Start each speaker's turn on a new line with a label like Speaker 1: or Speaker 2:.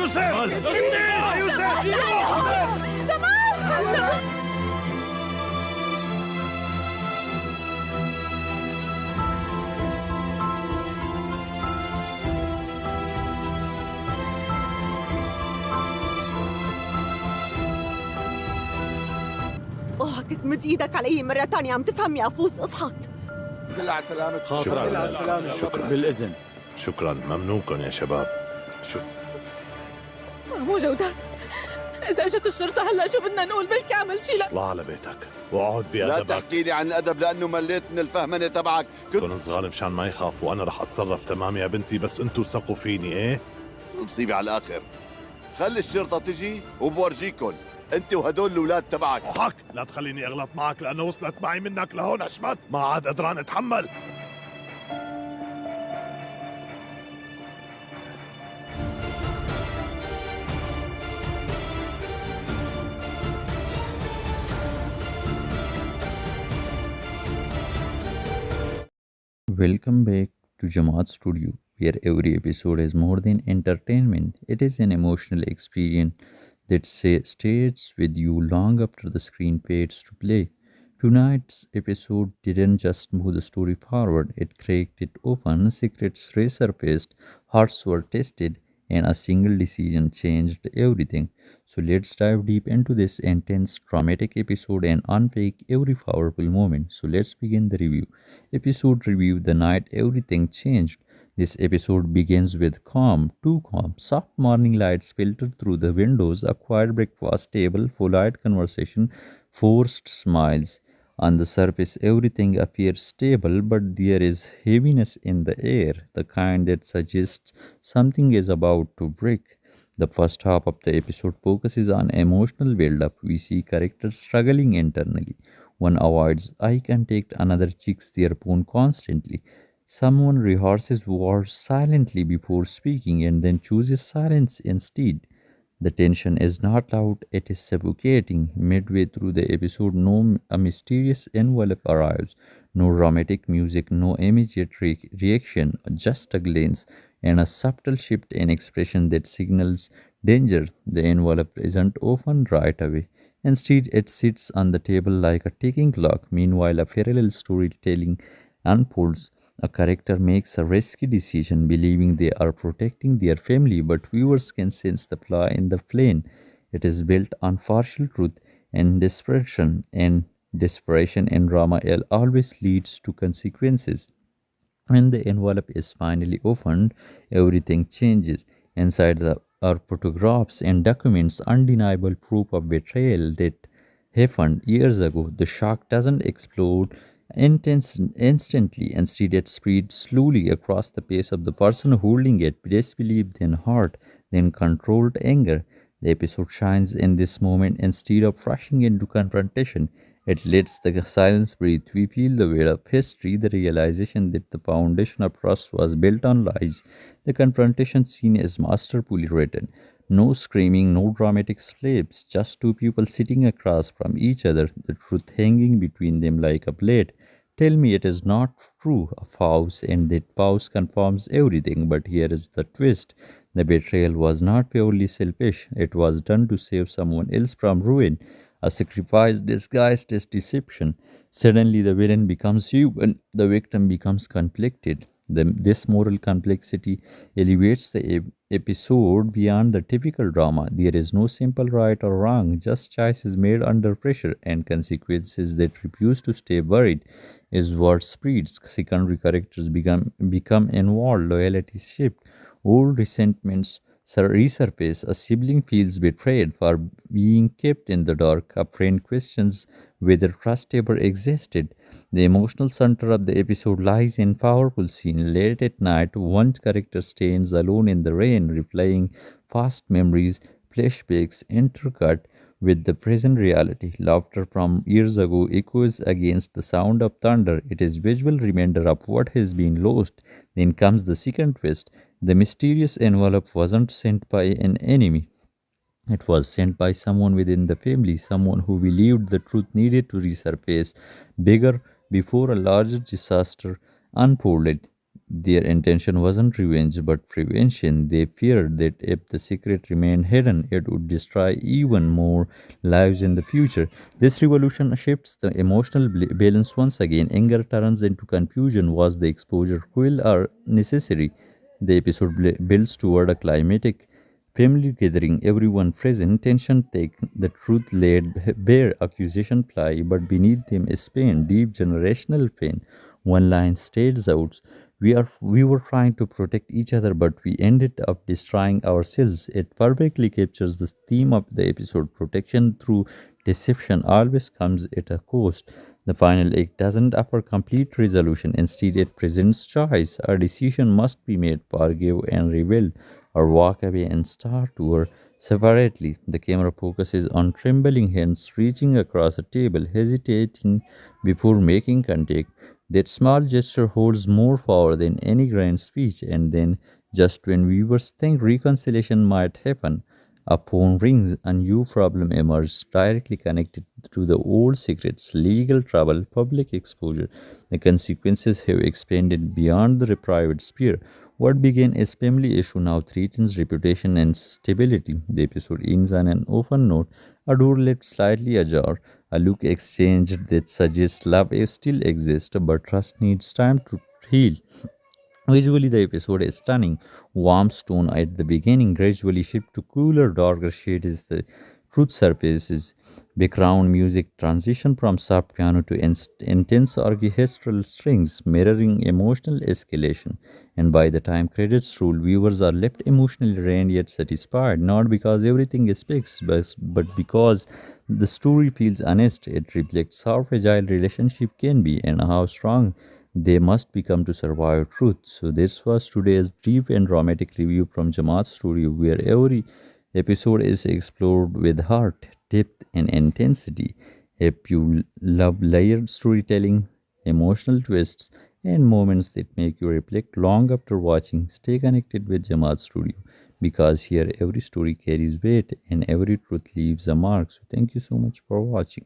Speaker 1: كنت مد ايدك علي مرة تانية، عم تفهم يا افوس؟ اضحك.
Speaker 2: دل على سلامة
Speaker 3: خاطر. دل على السلامة. شكرا. بالإذن.
Speaker 4: شكرا، ممنونكم يا شباب.
Speaker 5: موجودات. إذا اجت الشرطة هلا شو بدنا نقول؟ بلكي عمل شي. لا
Speaker 4: اطلع على بيتك واقعد بأدبك.
Speaker 2: لا تحكي لي عن الأدب لأنه مليت من الفهمنة تبعك.
Speaker 4: كن صغار مشان ما يخافوا، أنا رح أتصرف تمام يا بنتي، بس أنتوا ثقوا فيني. إيه
Speaker 2: مصيبة على الآخر. خلي الشرطة تجي وبورجيكن انت وهدول الاولاد تبعك.
Speaker 4: حك، لا تخليني اغلط معك لانه وصلت معي منك لهون اشمت، ما عاد قدران اتحمل.
Speaker 6: Welcome back to Jamaat Studio, where every episode is more than entertainment. It is an emotional experience that stays with you long after the screen fades to play. Tonight's episode didn't just move the story forward, it cracked it open, secrets resurfaced, hearts were tested, and a single decision changed everything. So let's dive deep into this intense, dramatic episode and unpack every powerful moment. So let's begin the review. Episode review: The night everything changed. This episode begins with calm, too calm. Soft morning lights filtered through the windows, a quiet breakfast table, polite conversation, forced smiles. On the surface, everything appears stable, but there is heaviness in the air, the kind that suggests something is about to break. The first half of the episode focuses on emotional build-up. We see characters struggling internally. One avoids eye contact, another checks their phone constantly. Someone rehearses words silently before speaking and then chooses silence instead. The tension is not loud, it is suffocating. Midway through the episode, a mysterious envelope arrives. No dramatic music, no immediate reaction, just a glance and a subtle shift in expression that signals danger. The envelope isn't opened right away. Instead, it sits on the table like a ticking clock. Meanwhile, a parallel storytelling unfolds. A character makes a risky decision, believing they are protecting their family, but viewers can sense the flaw in the plan. It is built on partial truth and desperation, and drama always leads to consequences. When the envelope is finally opened, everything changes. Inside are photographs and documents, undeniable proof of betrayal that happened years ago. The shock doesn't explode instantly. Instead, it spreads slowly across the face of the person holding it. Disbelief, then hurt, then controlled anger. The episode shines in this moment. Instead of rushing into confrontation, it lets the silence breathe. We feel the weight of history, the realization that the foundation of trust was built on lies. The confrontation scene is masterfully written. No screaming, no dramatic slaps, just two people sitting across from each other, the truth hanging between them like a blade. Tell me it is not true, a pause, and that pause confirms everything. But here is the twist. The betrayal was not purely selfish. It was done to save someone else from ruin, a sacrifice disguised as deception. Suddenly the villain becomes human, the victim becomes conflicted. This moral complexity elevates the episode beyond the typical drama. There is no simple right or wrong, just choices made under pressure and consequences that refuse to stay buried. As word spreads, secondary characters become involved, loyalties shift, old resentments resurface. A sibling feels betrayed for being kept in the dark. A friend questions whether trust ever existed. The emotional center of the episode lies in powerful scene. Late at night, one character stands alone in the rain, replaying past memories, flashbacks intercut with the present reality. Laughter from years ago echoes against the sound of thunder. It is visual reminder of what has been lost. Then comes the second twist. The mysterious envelope wasn't sent by an enemy. It was sent by someone within the family, someone who believed the truth needed to resurface bigger before a larger disaster unfolded. Their intention wasn't revenge but prevention. They feared that if the secret remained hidden, it would destroy even more lives in the future. This revolution shifts the emotional balance once again. Anger turns into confusion. Was the exposure cruel or necessary? The episode builds toward a climatic family gathering, everyone present, tension thick, the truth laid bare, accusation fly, but beneath them is pain, deep generational pain. One line states out, we were trying to protect each other, but we ended up destroying ourselves. It perfectly captures the theme of the episode. Protection through deception always comes at a cost. The final act doesn't offer complete resolution. Instead, it presents choice. A decision must be made, forgive and rebuild, or walk away and start over separately. The camera focuses on trembling hands reaching across a table, hesitating before making contact. That small gesture holds more power than any grand speech, and then, just when viewers think reconciliation might happen, a phone rings, a new problem emerges directly connected to the old secrets, legal trouble, public exposure. The consequences have expanded beyond the private sphere. What began as family issue now threatens reputation and stability. The episode ends on an open note, a door left slightly ajar, a look exchanged that suggests love still exists, but trust needs time to heal. Visually, the episode is stunning. Warm tone at the beginning gradually shift to cooler, darker shades as the truth surfaces. Background music transition from soft piano to intense orchestral strings, mirroring emotional escalation. And by the time credits roll, viewers are left emotionally drained yet satisfied, not because everything is fixed, but because the story feels honest. It reflects how fragile relationship can be and how strong they must become to survive truth. So this was today's deep and dramatic review from Jamaat Studio, where every episode is explored with heart, depth, and intensity. If you love layered storytelling, emotional twists, and moments that make you reflect long after watching, stay connected with Jamaat Studio, because here every story carries weight and every truth leaves a mark. So thank you so much for watching.